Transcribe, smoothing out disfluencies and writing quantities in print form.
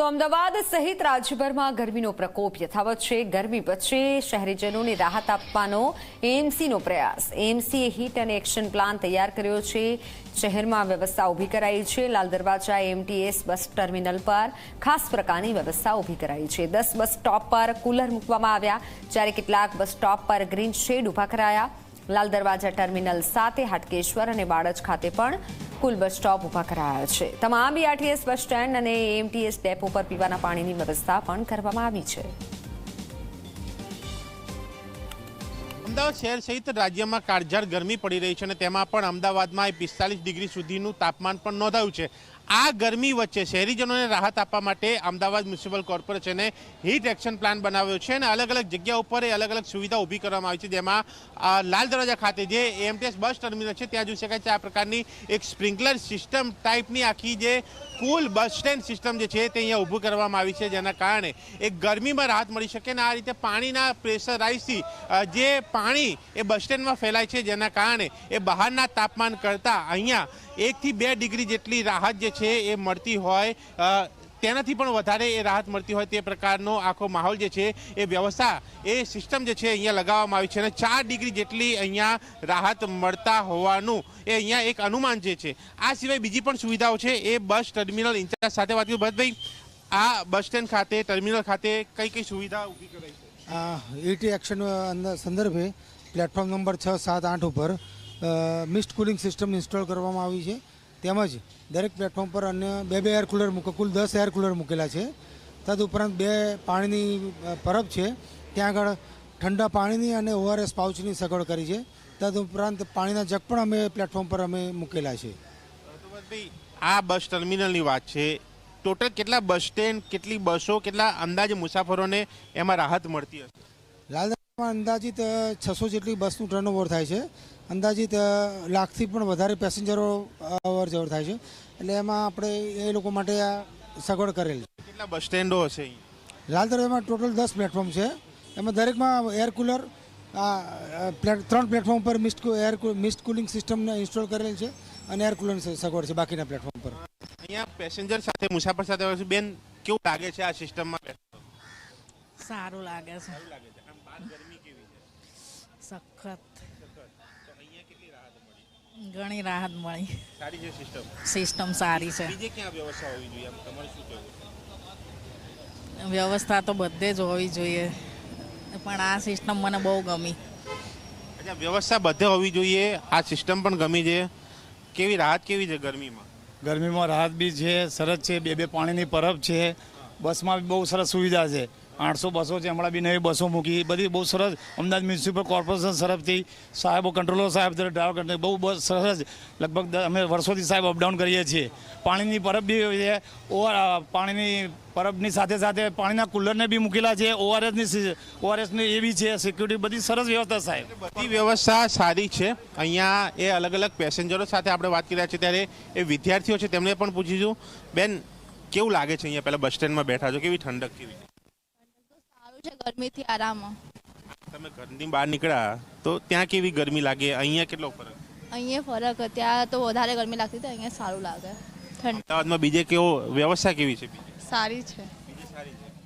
તો અમદાવાદ સહિત રાજ્યભરમાં ગરમીનો પ્રકોપ યથાવત છે। ગરમી વચ્ચે શહેરીજનોને રાહત આપવાનો એએમસીનો પ્રયાસ। એએમસીએ હીટ અને એક્શન પ્લાન તૈયાર કર્યો છે। શહેરમાં વ્યવસ્થા ઊભી કરાઈ છે। લાલ દરવાજા એમટીએસ બસ ટર્મિનલ પર ખાસ પ્રકારની વ્યવસ્થા ઊભી કરાઈ છે। 10 બસ સ્ટોપ પર કુલર મૂકવામાં આવ્યા, જ્યારે કેટલાક બસ સ્ટોપ પર ગ્રીન શેડ ઊભા કરાયા। લાલ દરવાજા ટર્મિનલ સાથે હાટકેશ્વર અને બાળજ ખાતે પણ કુલ બસ સ્ટોપ ઊભા કરાયા છે। તમામ બીઆરટીએસ બસ સ્ટેન્ડ અને એએમટીએસ ડેપો પર પીવાના પાણીની વ્યવસ્થા પણ કરવામાં આવી છે। અમદાવાદ શહેર સહિત રાજ્યમાં કાળઝાળ ગરમી પડી રહી છે અને તેમાં પણ અમદાવાદમાં 45 ડિગ્રી સુધીનું તાપમાન પણ નોંધાયું છે। આ ગરમી વચ્ચે શહેરીજનોને રાહત આપવા માટે અમદાવાદ મ્યુનિસિપલ કોર્પોરેશને હીટ એક્શન પ્લાન બનાવ્યો છે અને અલગ અલગ જગ્યા ઉપર અલગ અલગ સુવિધા ઊભી કરવામાં આવી છે, જેમાં લાલ દરવાજા ખાતે જે એએમટીએસ બસ ટર્મિનલ છે ત્યાં જોઈ શકાય છે આ પ્રકારની એક સ્પ્રિંકલર સિસ્ટમ ટાઈપની આખી જે કુલ બસ સ્ટેન્ડ સિસ્ટમ જે છે તે અહીંયા ઊભું કરવામાં આવી છે, જેના કારણે એક ગરમીમાં રાહત મળી શકે અને આ રીતે પાણીના પ્રેશરાઇઝથી જે પાણી એ બસ સ્ટેન્ડમાં ફેલાય છે, જેના કારણે એ બહારના તાપમાન કરતાં અહીંયા 1 થી 2 ડિગ્રી જેટલી રાહત જે છે એ મળતી હોય, તેનાથી પણ વધારે એ રાહત મળતી હોય તે પ્રકારનો આખો માહોલ જે છે એ વ્યવસ્થા એ સિસ્ટમ જે છે અહીંયા લગાવવામાં આવી છે અને 4 ડિગ્રી જેટલી અહીંયા રાહત મળતા હોવાનું એ અહીંયા એક અનુમાન જે છે। આ સિવાય બીજી પણ સુવિધાઓ છે એ બસ ટર્મિનલ ઇન્ચાર્જ સાથે વાત કરી। ભરતભાઈ, આ બસ સ્ટેન્ડ ખાતે ટર્મિનલ ખાતે કઈ કઈ સુવિધા ઊભી કરાઈ છે? હીટ એક્શન સંદર્ભે પ્લેટફોર્મ નંબર 6, 7, 8 ઉપર મિસ્ટ કુલિંગ સિસ્ટમ ઇન્સ્ટોલ કરવામાં આવી છે। તેમજ દરેક પ્લેટફોર્મ પર અન્ય 2 એર કુલર કુલ 10 એર કુલર મૂકેલા છે। તદુપરાંત 2 પાણીની પરબ છે, ત્યાં આગળ ઠંડા પાણીની અને ઓઆરએસ પાઉચની સગવડ કરી છે। તદુપરાંત પાણીના જગ પણ અમે પ્લેટફોર્મ પર અમે મૂકેલા છે। આ બસ ટર્મિનલની વાત છે, ટોટલ કેટલા બસ સ્ટેન્ડ, કેટલી બસો, કેટલા અંદાજે મુસાફરોને એમાં રાહત મળતી હશે? લાલદરવાજામાં અંદાજિત 600 જેટલી બસનું ટર્નઓવર થાય છે। અંદાજિત લાખથી પણ વધારે પેસેન્જરો અવર જવર થાય છે, એટલે એમાં આપણે એ લોકો માટે આ સગવડ કરેલ છે। કેટલા બસ સ્ટેન્ડો હશે? લાલ દરવાજામાં ટોટલ 10 પ્લેટફોર્મ છે, એમાં દરેકમાં એર કુલર 3 પ્લેટફોર્મ પર મિસ્ટ કુલિંગ સિસ્ટમને ઇન્સ્ટોલ કરેલ છે અને એર કુલર સગવડ છે બાકીના પ્લેટફોર્મ પર। અહીંયા પેસેન્જર સાથે મુસાફર સાથે બેન કેવું લાગે છે આ સિસ્ટમમાં? સારું લાગે છે। આમ બહાર ગરમી કેવી છે? સખત અહીંયા કેટલી રાહત મળી? ઘણી રાહત મળી। સારી છે સિસ્ટમ? સિસ્ટમ સારી છે। બીજે ક્યાં વ્યવસ્થા હોવી જોઈએ, આમ તમારું શું કહેવું છે? વ્યવસ્થા તો બધે જ હોવી જોઈએ, પણ આ સિસ્ટમ મને બહુ ગમી। અચ્છા, વ્યવસ્થા બધે હોવી જોઈએ, આ સિસ્ટમ પણ ગમી છે। કેવી રાહત કેવી છે ગરમીમાં? ગરમીમાં રાહત બી છે, સરસ છે। 2 પાણીની પરબ છે, બસમાં બી બહુ સરસ સુવિધા છે। 800 બસો છે, હમણાં બી નવી બસો મૂકી, બધી બહુ સરસ। અમદાવાદ મ્યુનિસિપલ કોર્પોરેશન તરફથી સાહેબો, કંટ્રોલર સાહેબ ડ્રાઈવર બહુ સરસ, લગભગ અમે વર્ષોથી સાહેબ અપડાઉન કરીએ છીએ। પાણીની પરબ બી છે, પાણીની પરબની સાથે સાથે પાણીના કુલરને બી મૂકેલા છે, ઓઆરએસની એ બી છે, સિક્યુરિટી બધી સરસ વ્યવસ્થા સાહેબ। બધી વ્યવસ્થા સારી છે। અહીંયા એ અલગ અલગ પેસેન્જરો સાથે આપણે વાત કરી રહ્યા છીએ, ત્યારે એ વિદ્યાર્થીઓ છે તેમને પણ પૂછીશું। બેન, કેવું લાગે છે અહીંયા? પહેલાં બસ સ્ટેન્ડમાં બેઠા છો, કેવી ઠંડક કેવી છે? ગરમીથી આરામ। તમે ઘરની બહાર નીકળ્યા તો ત્યાં કેવી ગરમી લાગે? અહીંયા કેટલો ફરક? અહીંયા ફરક, ત્યાં તો વધારે ગરમી લાગતી હતી, અહીંયા સારું લાગે। અમદાવાદમાં બીજે કેવો વ્યવસ્થા કેવી છે? સારી છે। બીજે સારી છે।